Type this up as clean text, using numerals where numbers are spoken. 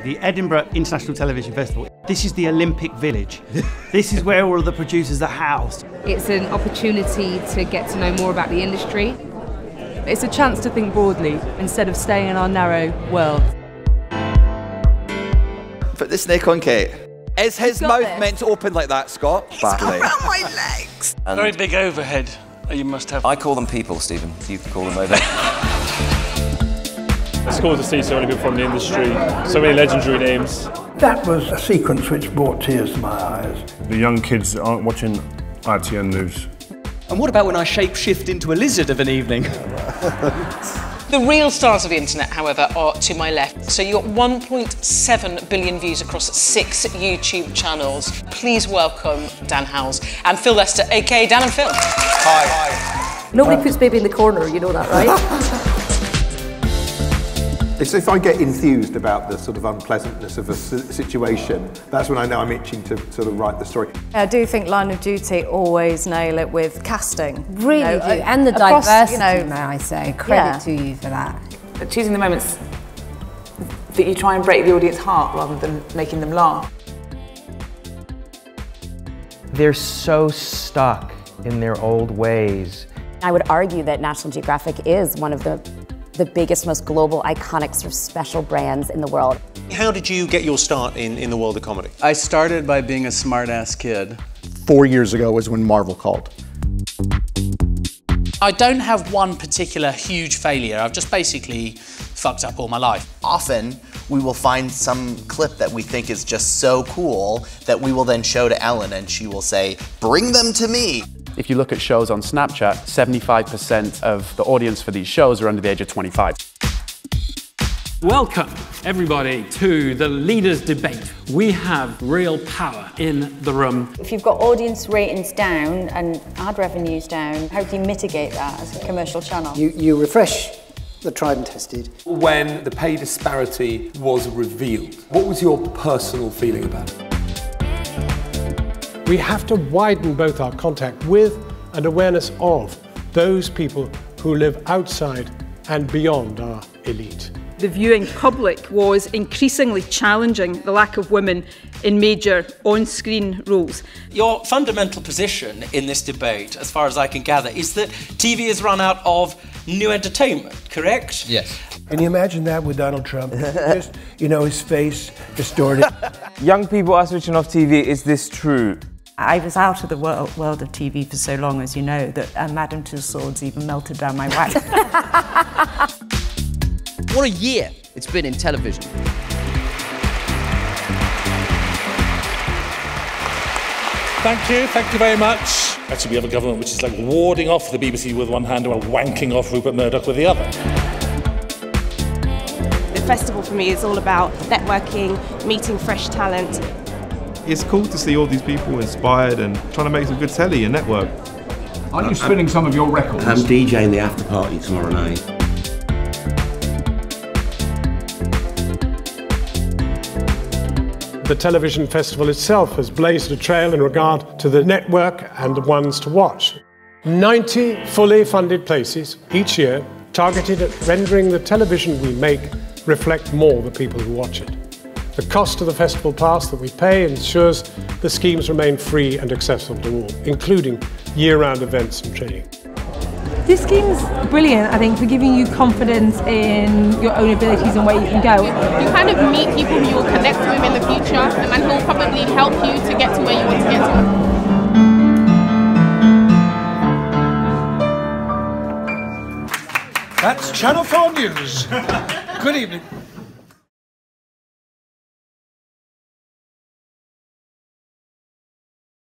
The Edinburgh International Television Festival. This is the Olympic Village. This is where all of the producers are housed. It's an opportunity to get to know more about the industry. It's a chance to think broadly instead of staying in our narrow world. Put the snake on, Kate. Is his mouth meant to open like that, Scott? It's got around my legs. Very big overhead you must have. I call them people, Stephen. You call them over. It's cool to see so many people from the industry, so many legendary names. That was a sequence which brought tears to my eyes. The young kids aren't watching ITN News. And what about when I shape-shift into a lizard of an evening? The real stars of the internet, however, are to my left. So you've got 1.7 billion views across 6 YouTube channels. Please welcome Dan Howells and Phil Lester, aka Dan and Phil. Hi. Nobody puts baby in the corner, you know that, right? It's if I get enthused about the sort of unpleasantness of a situation, that's when I know I'm itching to sort of write the story. I do think Line of Duty always nail it with casting. Really do. And the diversity, may I say. Credit to you for that. Choosing the moments that you try and break the audience's heart rather than making them laugh. They're so stuck in their old ways. I would argue that National Geographic is one of the biggest, most global, iconic, sort of special brands in the world. How did you get your start in the world of comedy? I started by being a smart-ass kid. 4 years ago was when Marvel called. I don't have one particular huge failure. I've just basically fucked up all my life. Often, we will find some clip that we think is just so cool that we will then show to Ellen and she will say, "Bring them to me." If you look at shows on Snapchat, 75% of the audience for these shows are under the age of 25. Welcome, everybody, to the Leaders' Debate. We have real power in the room. If you've got audience ratings down and ad revenues down, how do you mitigate that as a commercial channel? You refresh the tried and tested. When the pay disparity was revealed, what was your personal feeling about it? We have to widen both our contact with and awareness of those people who live outside and beyond our elite. The viewing public was increasingly challenging the lack of women in major on-screen roles. Your fundamental position in this debate, as far as I can gather, is that TV has run out of new entertainment, correct? Yes. Can you imagine that with Donald Trump? Just, you know, his face distorted. Young people are switching off TV. Is this true? I was out of the world of TV for so long, as you know, that Madame Tussauds even melted down my wax. What a year it's been in television. Thank you very much. Actually, we have a government which is like warding off the BBC with one hand while wanking off Rupert Murdoch with the other. The festival for me is all about networking, meeting fresh talent. It's cool to see all these people inspired and trying to make some good telly and network. Are you spinning some of your records? I'm DJing the after party tomorrow night. The television festival itself has blazed a trail in regard to the network and the ones to watch. 90 fully funded places each year targeted at rendering the television we make reflect more the people who watch it. The cost of the festival pass that we pay ensures the schemes remain free and accessible to all, including year-round events and training. This scheme's brilliant, I think, for giving you confidence in your own abilities and where you can go. You kind of meet people who you'll connect with in the future, and who will probably help you to get to where you want to get That's Channel 4 News. Good evening.